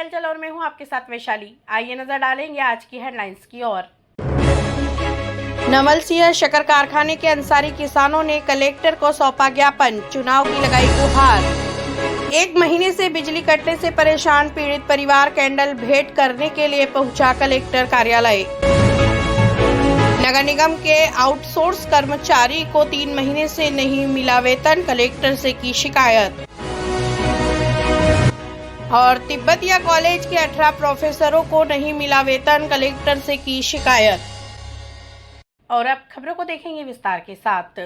हलचल और मैं हूं आपके साथ वैशाली। आइए नजर डालेंगे आज की हेडलाइंस की ओर। नवलसिंह शक्कर कारखाने के अंसारी किसानों ने कलेक्टर को सौंपा ज्ञापन, चुनाव की लगाई गुहार। 1 महीने से बिजली कटने से परेशान पीड़ित परिवार कैंडल भेंट करने के लिए पहुंचा कलेक्टर कार्यालय। नगर निगम के आउटसोर्स कर्मचारी को 3 महीने से नहीं मिला वेतन, कलेक्टर से की शिकायत। और तिब्बतिया कॉलेज के 18 प्रोफेसरों को नहीं मिला वेतन, कलेक्टर से की शिकायत। और अब खबरों को देखेंगे विस्तार के साथ।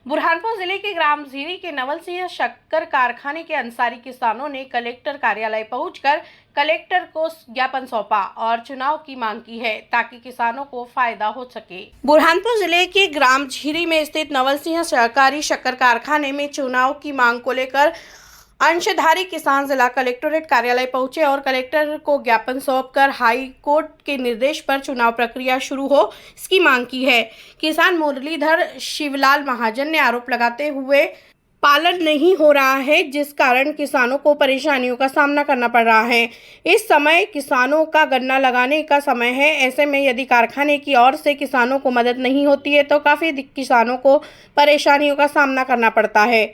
बुरहानपुर जिले के ग्राम झीरी के नवलसिंह शक्कर कारखाने के अंसारी किसानों ने कलेक्टर कार्यालय पहुंचकर कलेक्टर को ज्ञापन सौंपा और चुनाव की मांग की है ताकि किसानों को फायदा हो सके। बुरहानपुर जिले के ग्राम झीरी में स्थित नवलसिंह सहकारी शक्कर कारखाने में चुनाव की मांग को लेकर अंशधारी किसान जिला कलेक्टोरेट कार्यालय पहुंचे और कलेक्टर को ज्ञापन सौंपकर हाई कोर्ट के निर्देश पर चुनाव प्रक्रिया शुरू हो इसकी मांग की है। किसान मुरलीधर शिवलाल महाजन ने आरोप लगाते हुए पालन नहीं हो रहा है, जिस कारण किसानों को परेशानियों का सामना करना पड़ रहा है। इस समय किसानों का गन्ना लगाने का समय है। ऐसे में यदि कारखाने की ओर से किसानों को मदद नहीं होती है तो काफ़ी किसानों को परेशानियों का सामना करना पड़ता है।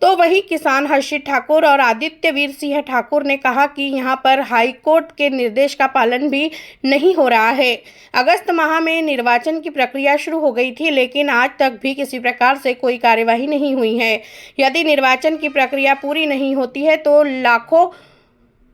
तो वही किसान हर्षित ठाकुर और आदित्य वीर सिंह ठाकुर ने कहा कि यहां पर हाई कोर्ट के निर्देश का पालन भी नहीं हो रहा है। अगस्त माह में निर्वाचन की प्रक्रिया शुरू हो गई थी, लेकिन आज तक भी किसी प्रकार से कोई कार्यवाही नहीं हुई है। यदि निर्वाचन की प्रक्रिया पूरी नहीं होती है तो लाखों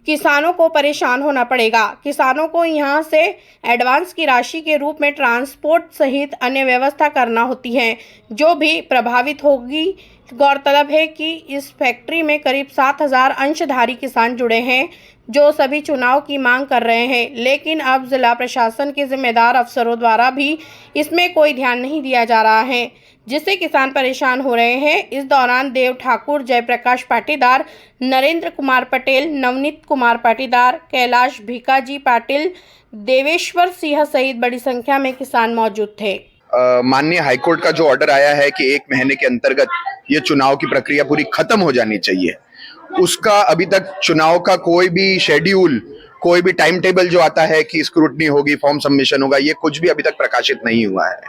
किसानों को परेशान होना पड़ेगा। किसानों को यहां से एडवांस की राशि के रूप में ट्रांसपोर्ट सहित अन्य व्यवस्था करना होती है, जो भी प्रभावित होगी। गौरतलब है कि इस फैक्ट्री में करीब 7,000 अंशधारी किसान जुड़े हैं जो सभी चुनाव की मांग कर रहे हैं, लेकिन अब जिला प्रशासन के जिम्मेदार अफसरों द्वारा भी इसमें कोई ध्यान नहीं दिया जा रहा है, जिससे किसान परेशान हो रहे हैं। इस दौरान देव ठाकुर, जयप्रकाश पाटीदार, नरेंद्र कुमार पटेल, नवनीत कुमार पाटीदार, कैलाश भिकाजी पाटिल, देवेश्वर सिंह सहित बड़ी संख्या में किसान मौजूद थे। माननीय हाईकोर्ट का जो ऑर्डर आया है कि 1 महीने के अंतर्गत ये चुनाव की प्रक्रिया पूरी खत्म हो जानी चाहिए, उसका अभी तक चुनाव का कोई भी शेड्यूल, कोई भी टाइम टेबल जो आता है कि स्क्रूटनी होगी, फॉर्म सबमिशन होगा, ये कुछ भी अभी तक प्रकाशित नहीं हुआ है।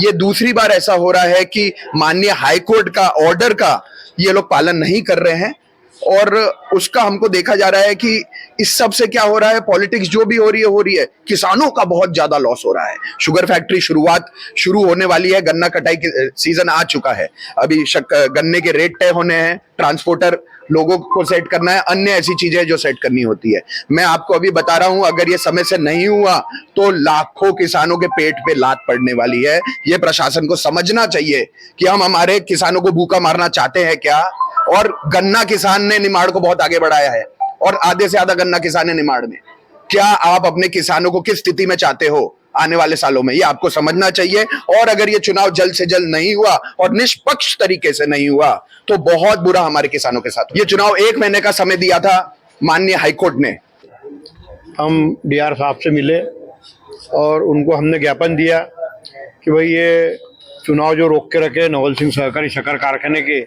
ये दूसरी बार ऐसा हो रहा है कि माननीय हाईकोर्ट का ऑर्डर का ये लोग पालन नहीं कर रहे हैं और उसका हमको देखा जा रहा है कि इस सब से क्या हो रहा है, पॉलिटिक्स जो भी हो रही है, किसानों का बहुत ज्यादा लॉस हो रहा है। शुगर फैक्ट्री शुरू होने वाली है, गन्ना कटाई की सीजन आ चुका है, अभी गन्ने के रेट तय होने हैं, ट्रांसपोर्टर लोगों को सेट करना है, अन्य ऐसी चीजें जो सेट करनी होती है। मैं आपको अभी बता रहा हूं, अगर ये समय से नहीं हुआ तो लाखों किसानों के पेट पे लात पड़ने वाली है। ये प्रशासन को समझना चाहिए कि हम हमारे किसानों को भूखा मारना चाहते हैं क्या। और गन्ना किसान ने निमाड़ को बहुत आगे बढ़ाया है और आधे से ज्यादा गन्ना किसान है निमाड़ में। क्या आप अपने किसानों को किस स्थिति में चाहते हो आने वाले सालों में, ये आपको समझना चाहिए। और अगर ये चुनाव जल्द से जल्द नहीं हुआ और निष्पक्ष तरीके से नहीं हुआ तो बहुत बुरा हमारे किसानों के साथ। ये चुनाव 1 महीने का समय दिया था माननीय हाईकोर्ट ने। हम डीआर साहब से मिले और उनको हमने ज्ञापन दिया कि भाई ये चुनाव जो रोक के रखे नवलसिंह सहकारी शक्कर कारखाने के,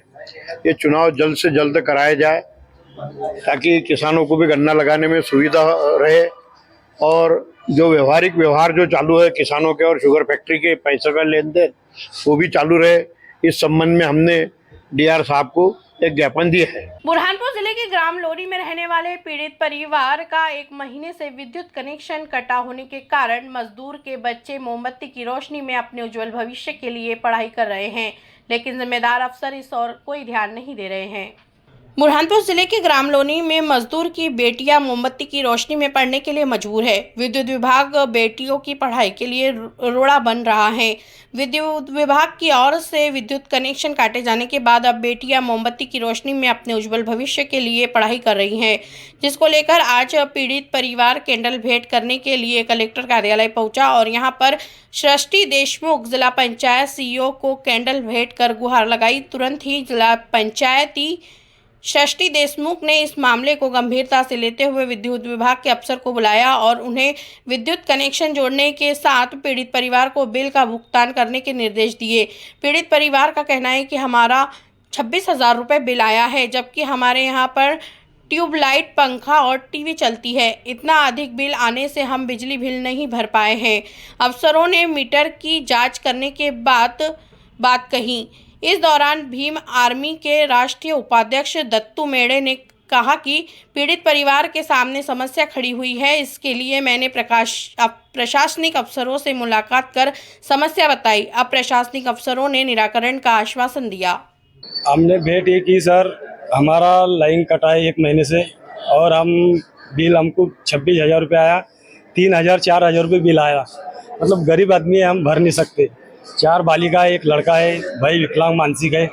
ये चुनाव जल्द से जल्द कराया जाए ताकि किसानों को भी गन्ना लगाने में सुविधा रहे और जो व्यवहार जो चालू है किसानों के और शुगर फैक्ट्री के पैसे का लेन देन वो भी चालू रहे। इस संबंध में हमने डीआर साहब को एक ज्ञापन दिया है। बुरहानपुर जिले के ग्राम लोरी में रहने वाले पीड़ित परिवार का 1 महीने से विद्युत कनेक्शन कटा होने के कारण मजदूर के बच्चे मोमबत्ती की रोशनी में अपने उज्जवल भविष्य के लिए पढ़ाई कर रहे हैं, लेकिन जिम्मेदार अफसर इस ओर कोई ध्यान नहीं दे रहे हैं। बुरहानपुर जिले के ग्राम लोनी में मजदूर की बेटियां मोमबत्ती की रोशनी में पढ़ने के लिए मजबूर है। विद्युत विभाग बेटियों की पढ़ाई के लिए रोड़ा बन रहा है। विद्युत विभाग की ओर से विद्युत कनेक्शन काटे जाने के बाद अब बेटियां मोमबत्ती की रोशनी में अपने उज्जवल भविष्य के लिए पढ़ाई कर रही हैं, जिसको लेकर आज पीड़ित परिवार कैंडल भेंट करने के लिए कलेक्टर कार्यालय पहुंचा और यहां पर सृष्टि देशमुख जिला पंचायत सीईओ को कैंडल भेंट कर गुहार लगाई। तुरंत ही जिला पंचायती सृष्टि देशमुख ने इस मामले को गंभीरता से लेते हुए विद्युत विभाग के अफसर को बुलाया और उन्हें विद्युत कनेक्शन जोड़ने के साथ पीड़ित परिवार को बिल का भुगतान करने के निर्देश दिए। पीड़ित परिवार का कहना है कि हमारा 26,000 रुपये बिल आया है, जबकि हमारे यहाँ पर ट्यूबलाइट, पंखा और टीवी चलती है। इतना अधिक बिल आने से हम बिजली बिल नहीं भर पाए हैं। अफसरों ने मीटर की जांच करने के बाद बात कही। इस दौरान भीम आर्मी के राष्ट्रीय उपाध्यक्ष दत्तू मेड़े ने कहा कि पीड़ित परिवार के सामने समस्या खड़ी हुई है। इसके लिए मैंने प्रशासनिक अफसरों से मुलाकात कर समस्या बताई। अब प्रशासनिक अफसरों ने निराकरण का आश्वासन दिया। हमने भेंट ये की सर, हमारा लाइन कटा है 1 महीने से और बिल हमको 26,000 रुपये आया, 3,000 4,000 रुपये बिल आया। मतलब गरीब आदमी है, हम भर नहीं सकते। 4 बालिका है, 1 लड़का है, भाई विकलांग मानसिक है।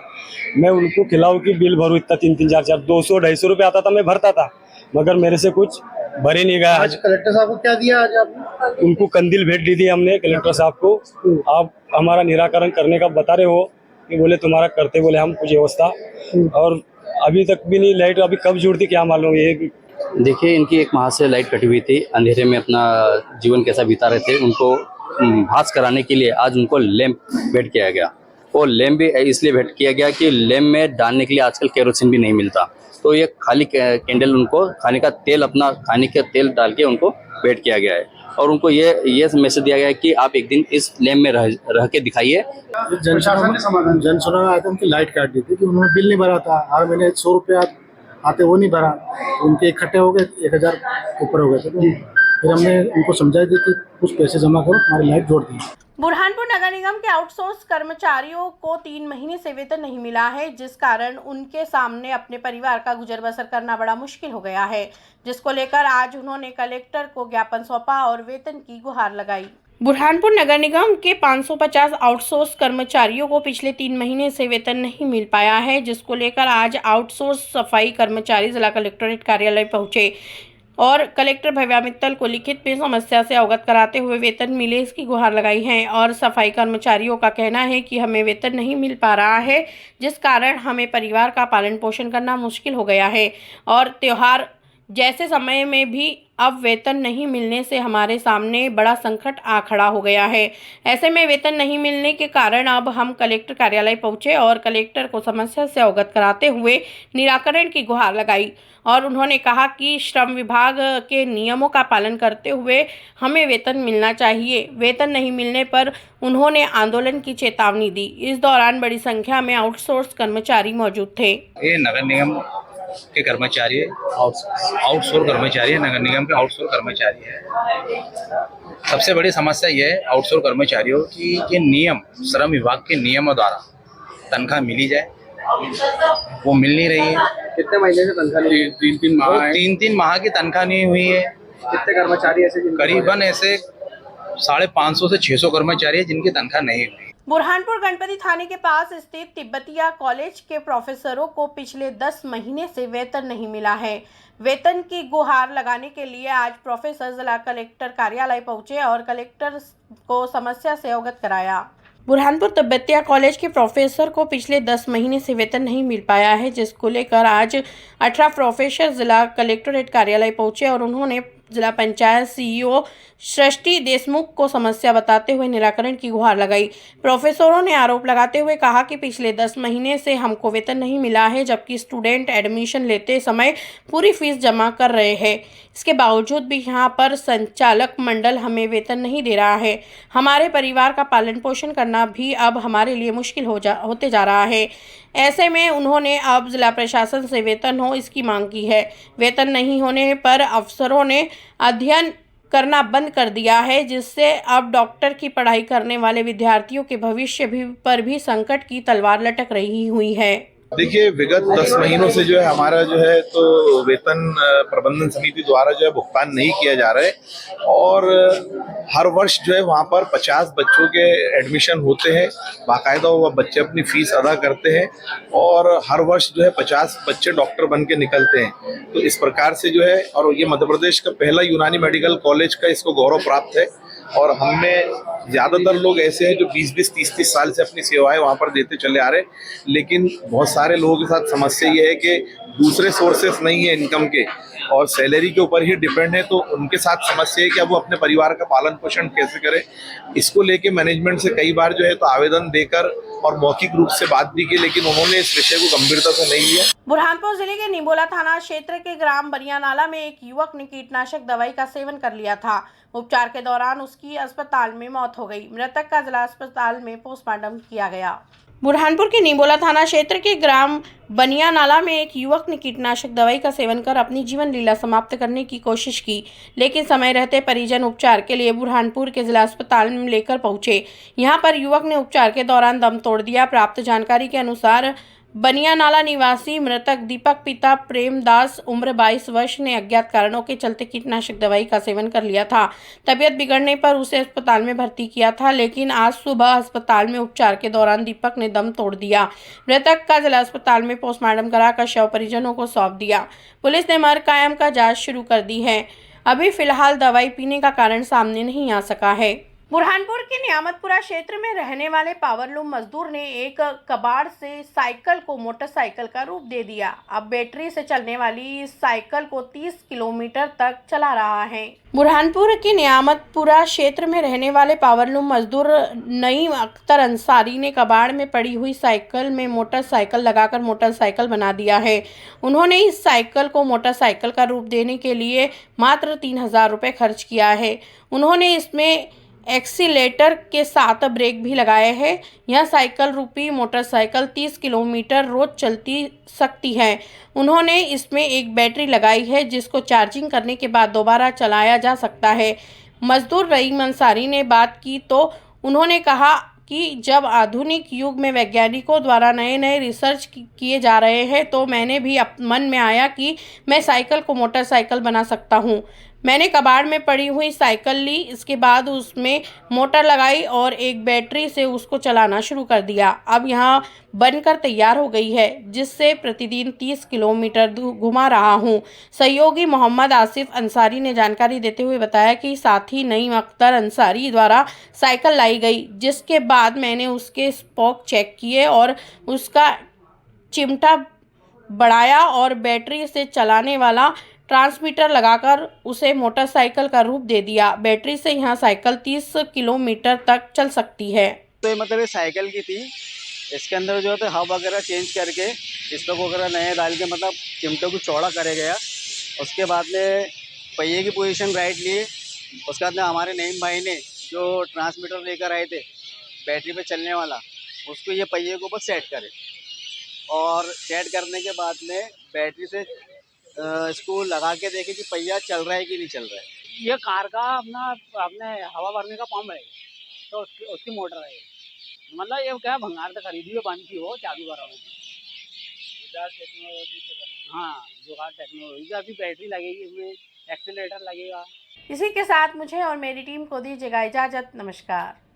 मैं उनको खिलाऊं कि बिल भरूँ इतना 3-3 4-4 200-250 रुपये आता था, मैं भरता था, मगर मेरे से कुछ भर ही नहीं गया। आज कलेक्टर साहब को क्या दिया आज आपने? उनको कंदील भेंट दी थी हमने कलेक्टर साहब को। आप हमारा निराकरण करने का बता रहे हो कि बोले तुम्हारा करते बोले हम कुछ व्यवस्था, और अभी तक भी नहीं। लाइट अभी कब जुड़ती क्या मालूम। ये देखिए, इनकी 1 माह से लाइट कटी हुई थी, अंधेरे में अपना जीवन कैसा बिता रहे थे। उनको भास कराने के लिए आज उनको लैंप भेंट किया गया। और लैंप भी इसलिए भेंट किया गया कि लैंप में डालने के लिए आजकल केरोसिन भी नहीं मिलता, तो ये खाली कैंडल उनको खाने का तेल, अपना खाने का तेल डाल के उनको भेंट किया गया है। और उनको ये मैसेज दिया गया है कि आप एक दिन इस लैंप में रह के दिखाइए। जन सुनाव आया था, उनकी लाइट काट दी थी कि उन्होंने बिल नहीं भरा था। हर महीने 100 रुपये आते, वो नहीं भरा। उनके इकट्ठे हो गए, 1,000 ऊपर हो गए थे। तो फिर हमने उनको समझाया थी कि कुछ पैसे जमा करो, हमारी लाइट जोड़ दी। बुरहानपुर नगर निगम के आउटसोर्स कर्मचारियों को 3 महीने से वेतन नहीं मिला है, जिस कारण उनके सामने अपने परिवार का गुजर बसर करना बड़ा मुश्किल हो गया है, जिसको लेकर आज उन्होंने कलेक्टर को ज्ञापन सौंपा और वेतन की गुहार लगाई। बुरहानपुर नगर निगम के 550 आउटसोर्स कर्मचारियों को पिछले 3 महीने से वेतन नहीं मिल पाया है, जिसको लेकर आज आउटसोर्स सफाई कर्मचारी जिला कलेक्टरेट कार्यालय पहुंचे और कलेक्टर भव्या मित्तल को लिखित में समस्या से अवगत कराते हुए वेतन मिले इसकी गुहार लगाई है। और सफाई कर्मचारियों का कहना है कि हमें वेतन नहीं मिल पा रहा है, जिस कारण हमें परिवार का पालन पोषण करना मुश्किल हो गया है और त्योहार जैसे समय में भी अब वेतन नहीं मिलने से हमारे सामने बड़ा संकट आ खड़ा हो गया है। ऐसे में वेतन नहीं मिलने के कारण अब हम कलेक्टर कार्यालय पहुंचे और कलेक्टर को समस्या से अवगत कराते हुए निराकरण की गुहार लगाई और उन्होंने कहा कि श्रम विभाग के नियमों का पालन करते हुए हमें वेतन मिलना चाहिए। वेतन नहीं मिलने पर उन्होंने आंदोलन की चेतावनी दी। इस दौरान बड़ी संख्या में आउटसोर्स कर्मचारी मौजूद थे। ये नगर निगम के कर्मचारी आउटसोर्स कर्मचारी है, नगर निगम के आउटसोर्स कर्मचारी है। सबसे बड़ी समस्या ये है आउटसोर्स कर्मचारियों की कि नियम, श्रम विभाग के नियमों द्वारा तनख्वाह मिली जाए, वो मिल नहीं रही है। कितने महीने से तनख्वाह नहीं? 3-3 माह, 3-3 माह की तनख्वाह नहीं हुई है। कितने कर्मचारी ऐसे? करीबन ऐसे 550 से 600 कर्मचारी है जिनकी तनख्वाह नहीं हुई। बुरहानपुर गणपति थाने के पास स्थित तिब्बतिया कॉलेज के प्रोफेसरों को पिछले 10 महीने से वेतन नहीं मिला है। वेतन की गुहार लगाने के लिए आज प्रोफेसर जिला कलेक्टर कार्यालय पहुंचे और कलेक्टर को समस्या से अवगत कराया। बुरहानपुर तिब्बतिया कॉलेज के प्रोफेसर को पिछले 10 महीने से वेतन नहीं मिल पाया है, जिसको लेकर आज 18 प्रोफेसर जिला कलेक्टरेट कार्यालय पहुंचे और उन्होंने जिला पंचायत सीईओ सृष्टि देशमुख को समस्या बताते हुए निराकरण की गुहार लगाई। प्रोफेसरों ने आरोप लगाते हुए कहा कि पिछले 10 महीने से हमको वेतन नहीं मिला है, जबकि स्टूडेंट एडमिशन लेते समय पूरी फीस जमा कर रहे हैं। इसके बावजूद भी यहाँ पर संचालक मंडल हमें वेतन नहीं दे रहा है। हमारे परिवार का पालन पोषण करना भी अब हमारे लिए मुश्किल होते जा रहा है। ऐसे में उन्होंने अब जिला प्रशासन से वेतन हो इसकी मांग की है। वेतन नहीं होने पर अफसरों ने अध्ययन करना बंद कर दिया है, जिससे अब डॉक्टर की पढ़ाई करने वाले विद्यार्थियों के भविष्य पर भी संकट की तलवार लटक रही हुई है। देखिए, विगत 10 महीनों से जो है हमारा जो है तो वेतन प्रबंधन समिति द्वारा जो है भुगतान नहीं किया जा रहा है और हर वर्ष जो है वहाँ पर 50 बच्चों के एडमिशन होते हैं, बाकायदा वो बच्चे अपनी फीस अदा करते हैं और हर वर्ष जो है 50 बच्चे डॉक्टर बन के निकलते हैं। तो इस प्रकार से जो है, और ये मध्य प्रदेश का पहला यूनानी मेडिकल कॉलेज का इसको गौरव प्राप्त है और हमें ज़्यादातर लोग ऐसे हैं जो 20-20, 30-30 साल से अपनी सेवाएं वहाँ पर देते चले आ रहे हैं, लेकिन बहुत सारे लोगों के साथ समस्या ये है कि दूसरे सोर्सेस नहीं है इनकम के, और सैलरी के ऊपर ही डिपेंड है, तो उनके साथ समस्या है कि अब वो अपने परिवार का पालन पोषण कैसे करें। इसको लेके मैनेजमेंट से कई बार जो है तो आवेदन देकर और मौखिक रूप से बात भी की, लेकिन उन्होंने इस विषय को गंभीरता से नहीं लिया। बुरहानपुर जिले के निबोला थाना क्षेत्र के ग्राम बनियानाला में एक युवक ने कीटनाशक दवाई का सेवन कर लिया था। उपचार के दौरान उसकी अस्पताल में मौत हो गई। मृतक का जिला अस्पताल में पोस्टमार्टम किया गया। बुरहानपुर के निबोला थाना क्षेत्र के ग्राम बनियानाला में एक युवक ने कीटनाशक दवाई का सेवन कर अपनी जीवन लीला समाप्त करने की कोशिश की, लेकिन समय रहते परिजन उपचार के लिए बुरहानपुर के जिला अस्पताल में लेकर पहुंचे। यहां पर युवक ने उपचार के दौरान दम तोड़ दिया। प्राप्त जानकारी के अनुसार बनियानाला निवासी मृतक दीपक पिता प्रेमदास उम्र 22 वर्ष ने अज्ञात कारणों के चलते कीटनाशक दवाई का सेवन कर लिया था। तबीयत बिगड़ने पर उसे अस्पताल में भर्ती किया था, लेकिन आज सुबह अस्पताल में उपचार के दौरान दीपक ने दम तोड़ दिया। मृतक का जिला अस्पताल में पोस्टमार्टम कराकर शव परिजनों को सौंप दिया। पुलिस ने मरकायम का जांच शुरू कर दी है। अभी फिलहाल दवाई पीने का कारण सामने नहीं आ सका है। बुरहानपुर के नियामतपुरा क्षेत्र में रहने वाले पावरलूम मजदूर ने एक कबाड़ से साइकिल को मोटरसाइकिल का रूप दे दिया। अब बैटरी से चलने वाली इस साइकिल को 30 किलोमीटर तक चला रहा है। बुरहानपुर के नियामतपुरा क्षेत्र में रहने वाले पावरलूम मजदूर नईम अख्तर अंसारी ने कबाड़ में पड़ी हुई साइकिल में मोटरसाइकिल लगाकर मोटरसाइकिल बना दिया है। उन्होंने इस साइकिल को मोटरसाइकिल का रूप देने के लिए मात्र 3000 रुपये खर्च किया है। उन्होंने इसमें एक्सीलेटर के साथ ब्रेक भी लगाए हैं। यह साइकिल रूपी मोटरसाइकिल 30 किलोमीटर रोज चलती सकती है। उन्होंने इसमें एक बैटरी लगाई है जिसको चार्जिंग करने के बाद दोबारा चलाया जा सकता है। मजदूर रईम अंसारी ने बात की तो उन्होंने कहा कि जब आधुनिक युग में वैज्ञानिकों द्वारा नए नए रिसर्च किए जा रहे हैं तो मैंने भी मन में आया कि मैं साइकिल को मोटरसाइकिल बना सकता हूं। मैंने कबाड़ में पड़ी हुई साइकिल ली, इसके बाद उसमें मोटर लगाई और एक बैटरी से उसको चलाना शुरू कर दिया। अब यहाँ बनकर तैयार हो गई है, जिससे प्रतिदिन 30 किलोमीटर घुमा रहा हूँ। सहयोगी मोहम्मद आसिफ अंसारी ने जानकारी देते हुए बताया कि साथी नईम अख्तर अंसारी द्वारा साइकिल लाई गई, जिसके बाद मैंने उसके स्पोक चेक किए और उसका चिमटा बढ़ाया और बैटरी से चलाने वाला ट्रांसमीटर लगाकर उसे मोटरसाइकिल का रूप दे दिया। बैटरी से यहां साइकिल 30 किलोमीटर तक चल सकती है। तो मतलब ये साइकिल की थी, इसके अंदर जो है हब वगैरह चेंज करके स्टॉक वगैरह नए डाल के मतलब चिमटे को चौड़ा करे गया। उसके बाद में पहिए की पोजीशन राइट लिए। उसके बाद में हमारे नईम भाई ने जो ट्रांसमीटर लेकर आए थे बैटरी पे चलने वाला, उसको ये पहिए को बस सेट करे और सेट करने के बाद में बैटरी से इसको लगा के देखे कि पहिया चल रहा है कि नहीं चल रहा है। ये कार का अपने हवा भरने का पंप है, तो उसकी मोटर है। मतलब ये क्या भंगार से खरीदी हुई बंद की हो चालू करा टेक्नोलॉजी से बना। हाँ, जुगाड़ टेक्नोलॉजी का अभी बैटरी लगेगी, इसमें एक्सीलरेटर लगेगा। इसी के साथ मुझे और मेरी टीम को दीजिएगा इजाजत। नमस्कार।